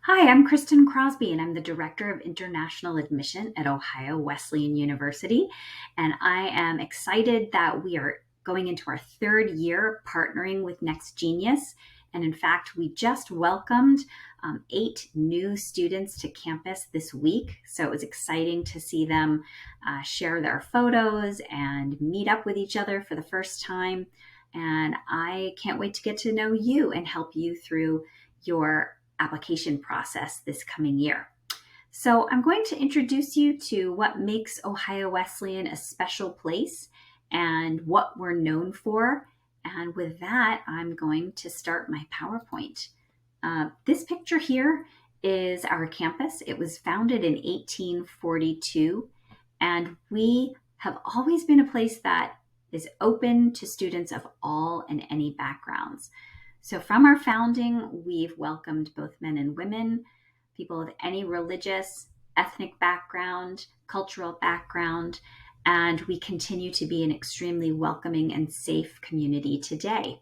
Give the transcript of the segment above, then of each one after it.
Hi, I'm Kristen Crosby, and I'm the Director of International Admission at Ohio Wesleyan University. And I am excited that we are going into our third year partnering with Next Genius. And in fact, we just welcomed 8 new students to campus this week. So it was exciting to see them share their photos and meet up with each other for the first time. And I can't wait to get to know you and help you through your application process this coming year. So I'm going to introduce you to what makes Ohio Wesleyan a special place and what we're known for. And with that, I'm going to start my PowerPoint. This picture here is our campus. It was founded in 1842, and we have always been a place that is open to students of all and any backgrounds. So from our founding, we've welcomed both men and women, people of any religious, ethnic background, cultural background, and we continue to be an extremely welcoming and safe community today.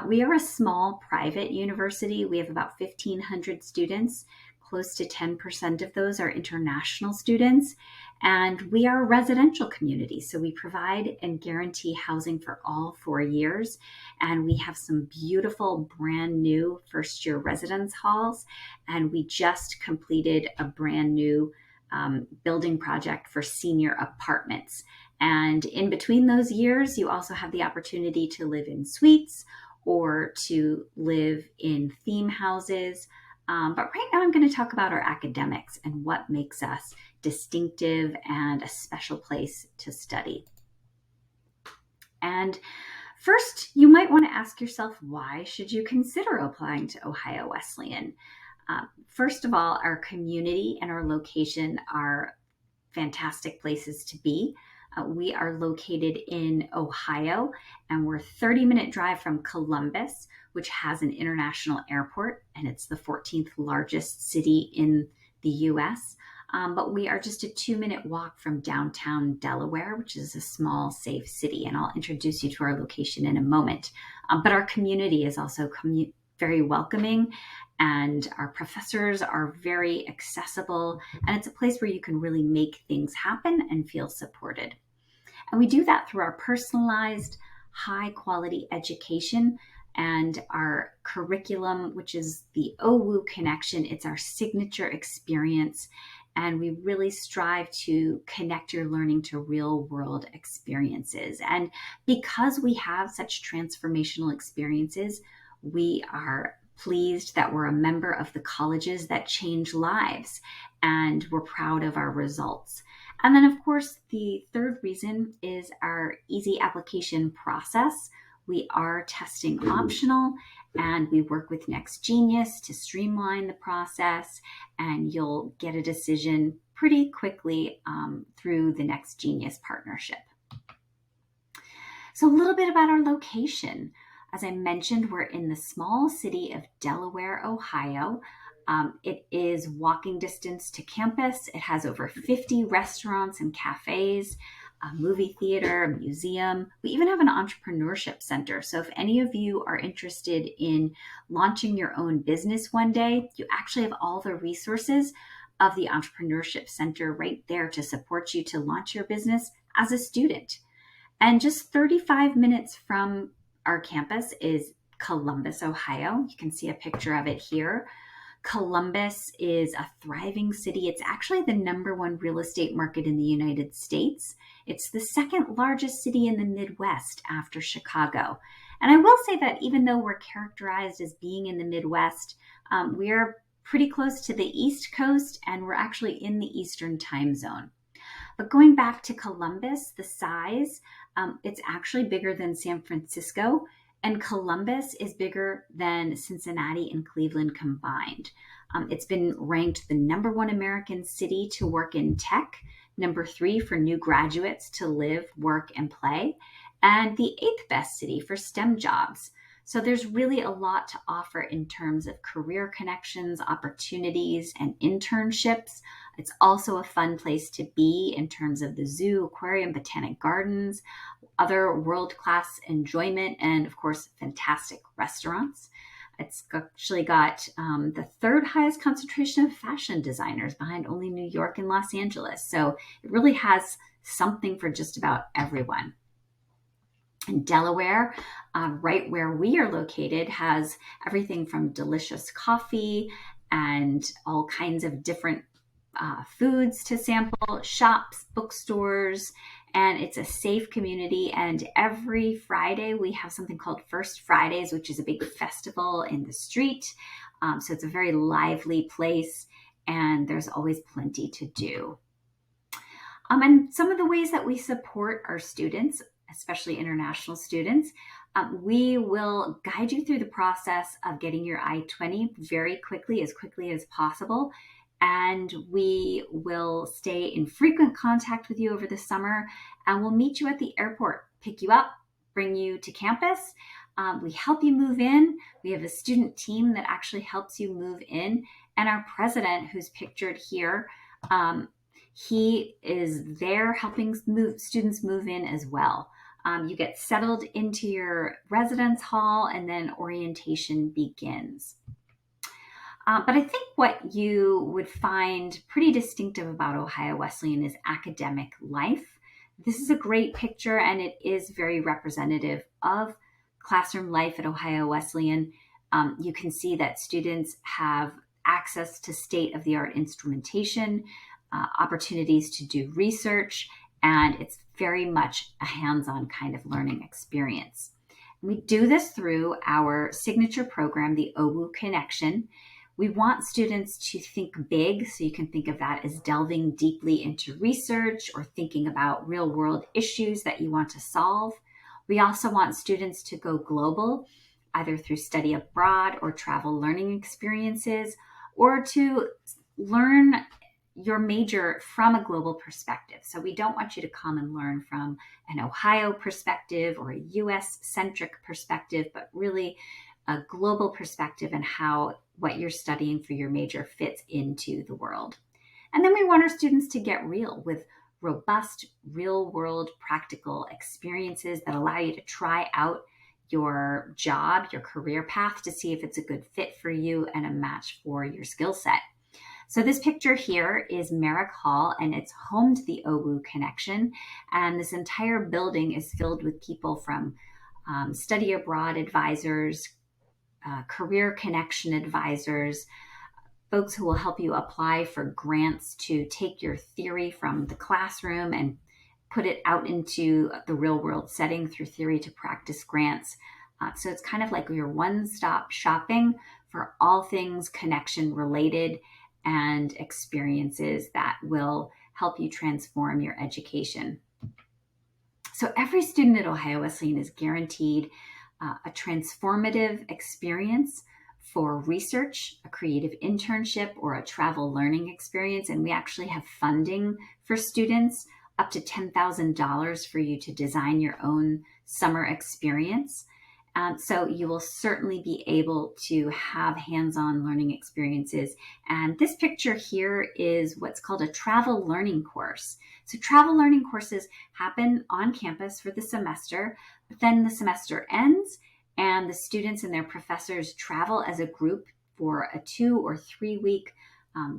We are a small private university. We have about 1,500 students. Close to 10% of those are international students. And we are a residential community. So we provide and guarantee housing for all 4 years. And we have some beautiful brand new first year residence halls. And we just completed a brand new building project for senior apartments. And in between those years, you also have the opportunity to live in suites or to live in theme houses. But right now I'm going to talk about our academics and what makes us distinctive and a special place to study. And first, you might want to ask yourself, why should you consider applying to Ohio Wesleyan? First of all, our community and our location are fantastic places to be. We are located in Ohio, and we're a 30-minute drive from Columbus, which has an international airport, and it's the 14th largest city in the U.S. But we are just a 2-minute walk from downtown Delaware, which is a small, safe city, and I'll introduce you to our location in a moment. But our community is also very welcoming, and our professors are very accessible, and it's a place where you can really make things happen and feel supported. And we do that through our personalized, high quality education and our curriculum, which is the Oh-Wooo Connection. It's our signature experience, and we really strive to connect your learning to real world experiences. And because we have such transformational experiences, we are pleased that we're a member of the colleges that change lives, and we're proud of our results. And then, of course, the third reason is our easy application process. We are testing optional, and we work with Next Genius to streamline the process, and you'll get a decision pretty quickly through the Next Genius partnership. So a little bit about our location. As I mentioned, we're in the small city of Delaware, Ohio. It is walking distance to campus. It has over 50 restaurants and cafes, a movie theater, a museum. We even have an entrepreneurship center. So if any of you are interested in launching your own business one day, you actually have all the resources of the entrepreneurship center right there to support you to launch your business as a student. And just 35 minutes from our campus is Columbus, Ohio. You can see a picture of it here. Columbus is a thriving city. It's actually the #1 real estate market in the United States. It's the second largest city in the Midwest after Chicago. And I will say that even though we're characterized as being in the Midwest, we are pretty close to the East Coast, and we're actually in the Eastern time zone. But going back to Columbus, the size, it's actually bigger than San Francisco, and Columbus is bigger than Cincinnati and Cleveland combined. It's been ranked the #1 American city to work in tech, #3 for new graduates to live, work, and play, and the 8th best city for STEM jobs. So there's really a lot to offer in terms of career connections, opportunities, and internships. It's also a fun place to be in terms of the zoo, aquarium, botanic gardens, other world-class enjoyment, and of course, fantastic restaurants. It's actually got the third highest concentration of fashion designers behind only New York and Los Angeles. So it really has something for just about everyone. In Delaware, right where we are located, has everything from delicious coffee and all kinds of different foods to sample, shops, bookstores, and it's a safe community. And every Friday, we have something called First Fridays, which is a big festival in the street. So it's a very lively place, and there's always plenty to do. And some of the ways that we support our students, especially international students, we will guide you through the process of getting your I-20 very quickly as possible. And we will stay in frequent contact with you over the summer, and we'll meet you at the airport, pick you up, bring you to campus. We help you move in. We have a student team that actually helps you move in. And our president, who's pictured here, he is there helping students move in as well. You get settled into your residence hall, and then orientation begins. But I think what you would find pretty distinctive about Ohio Wesleyan is academic life. This is a great picture, and it is very representative of classroom life at Ohio Wesleyan. You can see that students have access to state-of-the-art instrumentation, opportunities to do research, and it's very much a hands-on kind of learning experience. We do this through our signature program, the OWU Connection. We want students to think big, so you can think of that as delving deeply into research or thinking about real-world issues that you want to solve. We also want students to go global, either through study abroad or travel learning experiences, or to learn your major from a global perspective. So we don't want you to come and learn from an Ohio perspective or a US-centric perspective, but really a global perspective and how what you're studying for your major fits into the world. And then we want our students to get real with robust, real-world, practical experiences that allow you to try out your job, your career path, to see if it's a good fit for you and a match for your skill set. So this picture here is Merrick Hall, and it's home to the OWU Connection. And this entire building is filled with people from study abroad advisors, career connection advisors, folks who will help you apply for grants to take your theory from the classroom and put it out into the real world setting through theory to practice grants. So it's kind of like your one-stop shopping for all things connection related and experiences that will help you transform your education. So every student at Ohio Wesleyan is guaranteed a transformative experience for research, a creative internship, or a travel learning experience. And we actually have funding for students up to $10,000 for you to design your own summer experience. So you will certainly be able to have hands-on learning experiences. And this picture here is what's called a travel learning course. So travel learning courses happen on campus for the semester, but then the semester ends and the students and their professors travel as a group for a 2 or 3 week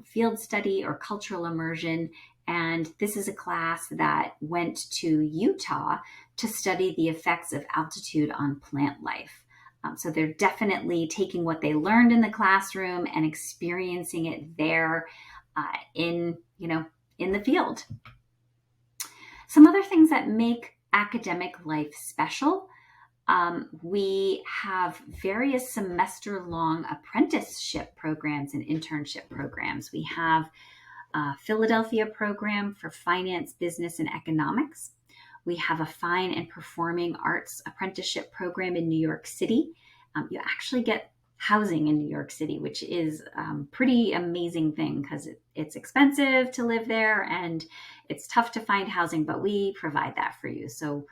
field study or cultural immersion. And this is a class that went to Utah to study the effects of altitude on plant life. So they're definitely taking what they learned in the classroom and experiencing it there in the field. Some other things that make academic life special. We have various semester-long apprenticeship programs and internship programs. We have Philadelphia program for finance, business, and economics. We have a fine and performing arts apprenticeship program in New York City. You actually get housing in New York City, which is a pretty amazing thing because it's expensive to live there and it's tough to find housing, but we provide that for you. So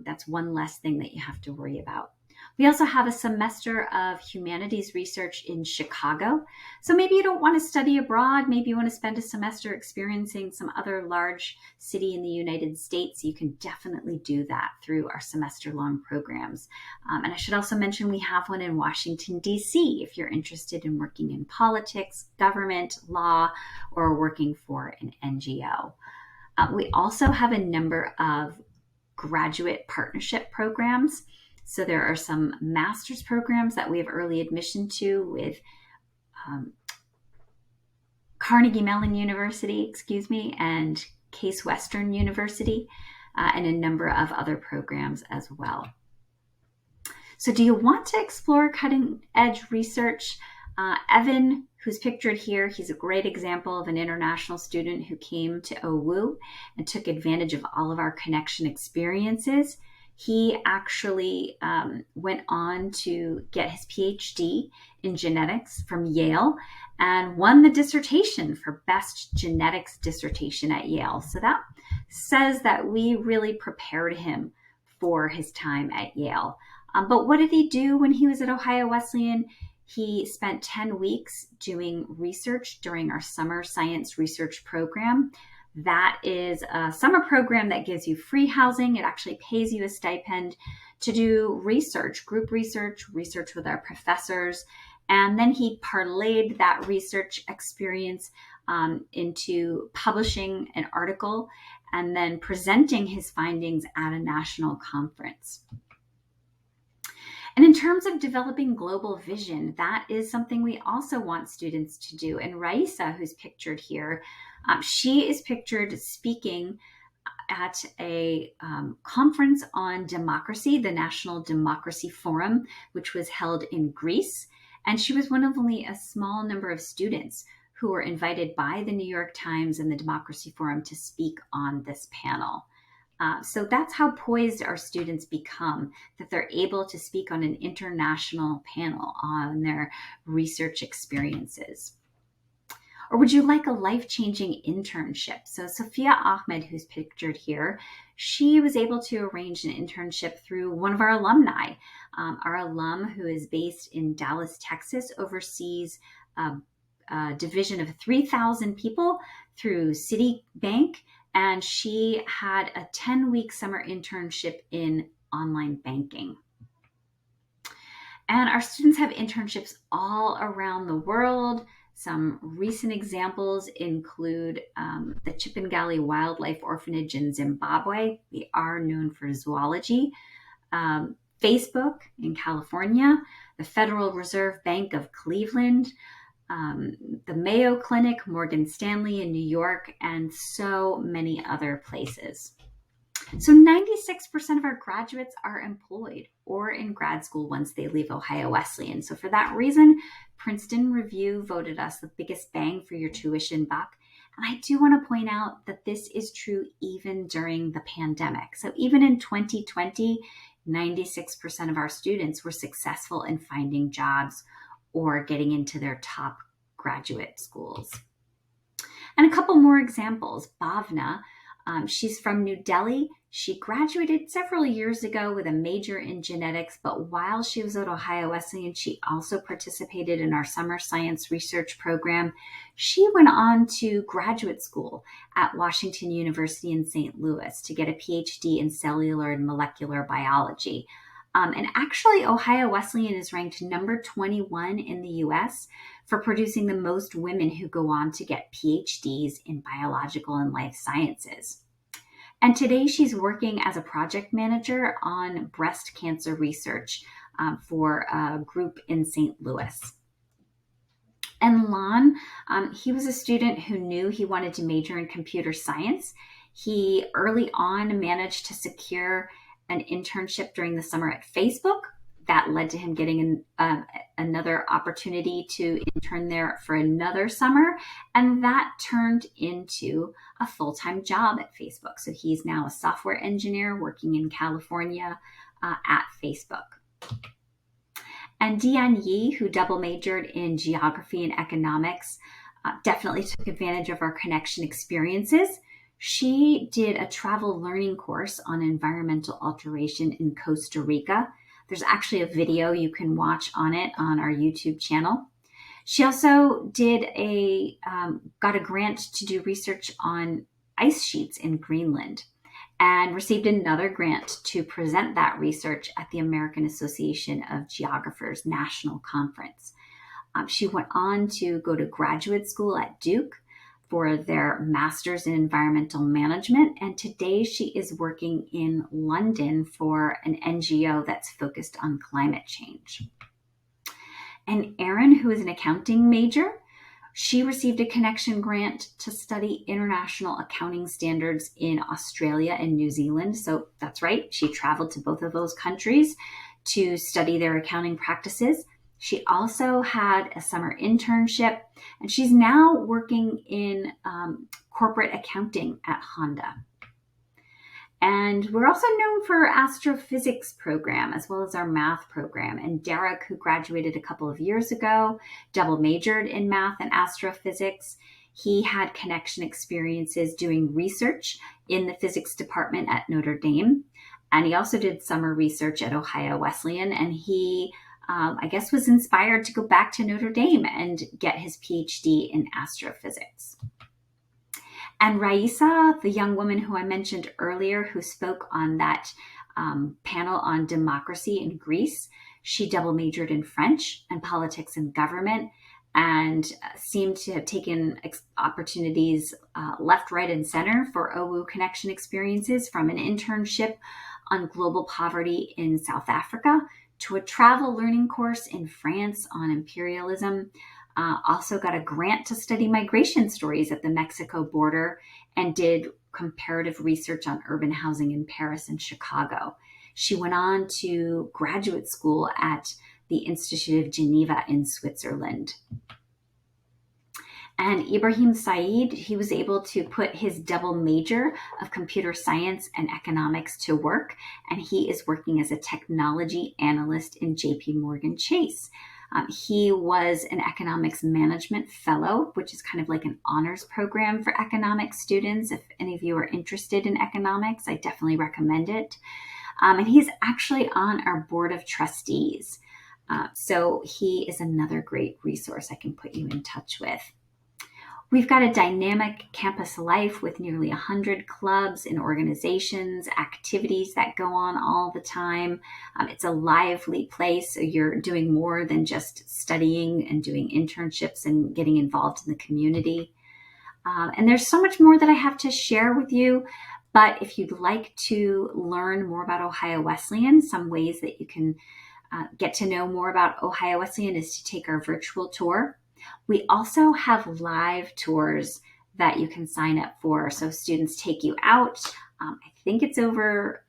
that's one less thing that you have to worry about. We also have a semester of humanities research in Chicago. So maybe you don't want to study abroad. Maybe you want to spend a semester experiencing some other large city in the United States. You can definitely do that through our semester-long programs. And I should also mention we have one in Washington, D.C. if you're interested in working in politics, government, law, or working for an NGO. We also have a number of graduate partnership programs. So there are some master's programs that we have early admission to with Carnegie Mellon University, and Case Western University, and a number of other programs as well. So do you want to explore cutting edge research? Evan, who's pictured here, he's a great example of an international student who came to OWU and took advantage of all of our connection experiences. He actually went on to get his PhD in genetics from Yale and won the dissertation for best genetics dissertation at Yale. So that says that we really prepared him for his time at Yale. But what did he do when he was at Ohio Wesleyan? He spent 10 weeks doing research during our summer science research program. That is a summer program that gives you free housing. It actually pays you a stipend to do research, group research with our professors. And then he parlayed that research experience into publishing an article and then presenting his findings at a national conference. And in terms of developing global vision, that is something we also want students to do. And Raisa, who's pictured here, she is pictured speaking at a conference on democracy, the National Democracy Forum, which was held in Greece. And she was one of only a small number of students who were invited by the New York Times and the Democracy Forum to speak on this panel. So that's how poised our students become, that they're able to speak on an international panel on their research experiences. Or would you like a life-changing internship? So Sophia Ahmed, who's pictured here, she was able to arrange an internship through one of our alumni. Our alum, who is based in Dallas, Texas, oversees a division of 3,000 people through Citibank. And she had a 10-week summer internship in online banking. And our students have internships all around the world. Some recent examples include the Chipangali Wildlife Orphanage in Zimbabwe. We are known for zoology. Facebook in California, the Federal Reserve Bank of Cleveland, the Mayo Clinic, Morgan Stanley in New York, and so many other places. So 96% of our graduates are employed or in grad school once they leave Ohio Wesleyan. So for that reason, Princeton Review voted us the biggest bang for your tuition buck. And I do want to point out that this is true even during the pandemic. So even in 2020, 96% of our students were successful in finding jobs or getting into their top graduate schools. And a couple more examples. Bhavna, she's from New Delhi. She graduated several years ago with a major in genetics, but while she was at Ohio Wesleyan, she also participated in our summer science research program. She went on to graduate school at Washington University in St. Louis to get a PhD in cellular and molecular biology. And actually, Ohio Wesleyan is ranked number 21 in the US for producing the most women who go on to get PhDs in biological and life sciences. And today she's working as a project manager on breast cancer research for a group in St. Louis. And Lon, he was a student who knew he wanted to major in computer science. He early on managed to secure an internship during the summer at Facebook. That led to him getting another opportunity to intern there for another summer. And that turned into a full-time job at Facebook. So he's now a software engineer working in California at Facebook. And Dian Yi, who double majored in geography and economics, definitely took advantage of our connection experiences. She did a travel learning course on environmental alteration in Costa Rica. There's actually a video you can watch on it on our YouTube channel. She also got a grant to do research on ice sheets in Greenland and received another grant to present that research at the American Association of Geographers National Conference. She went on to go to graduate school at Duke for their master's in environmental management, and today she is working in London for an NGO that's focused on climate change. And Erin, who is an accounting major, she received a Connection grant to study international accounting standards in Australia and New Zealand. So that's right, she traveled to both of those countries to study their accounting practices. She also had a summer internship, and she's now working in corporate accounting at Honda. And we're also known for our astrophysics program as well as our math program. And Derek, who graduated a couple of years ago, double majored in math and astrophysics. He had Connection experiences doing research in the physics department at Notre Dame. And he also did summer research at Ohio Wesleyan. And he, I guess, was inspired to go back to Notre Dame and get his PhD in astrophysics. And Raisa, the young woman who I mentioned earlier, who spoke on that panel on democracy in Greece, she double majored in French and politics and government, and seemed to have taken opportunities left, right, and center for OWU Connection experiences, from an internship on global poverty in South Africa to a travel learning course in France on imperialism. Also got a grant to study migration stories at the Mexico border, and did comparative research on urban housing in Paris and Chicago. She went on to graduate school at the Institute of Geneva in Switzerland. And Ibrahim Saeed, he was able to put his double major of computer science and economics to work, and he is working as a technology analyst in JP Morgan Chase. He was an economics management fellow, which is kind of like an honors program for economics students. If any of you are interested in economics, I definitely recommend it. And he's actually on our board of trustees. So he is another great resource I can put you in touch with. We've got a dynamic campus life with nearly 100 clubs and organizations, activities that go on all the time. It's a lively place, so you're doing more than just studying and doing internships and getting involved in the community. And there's so much more that I have to share with you. But if you'd like to learn more about Ohio Wesleyan, some ways that you can get to know more about Ohio Wesleyan is to take our virtual tour. We also have live tours that you can sign up for. So students take you out. I think it's over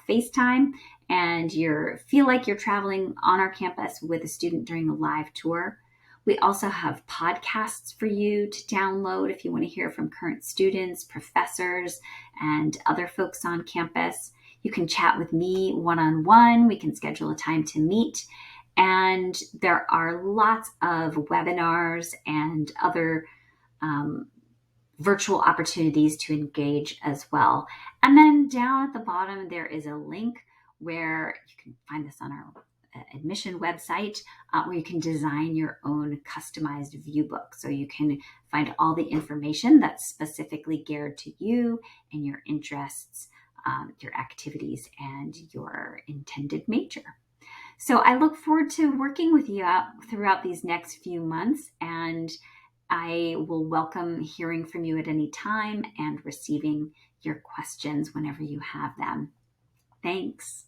FaceTime, and you feel like you're traveling on our campus with a student during a live tour. We also have podcasts for you to download if you want to hear from current students, professors, and other folks on campus. You can chat with me one-on-one. We can schedule a time to meet. And there are lots of webinars and other virtual opportunities to engage as well. And then down at the bottom, there is a link where you can find this on our admission website, where you can design your own customized view book. So you can find all the information that's specifically geared to you and your interests, your activities, and your intended major. So I look forward to working with you throughout these next few months, and I will welcome hearing from you at any time and receiving your questions whenever you have them. Thanks.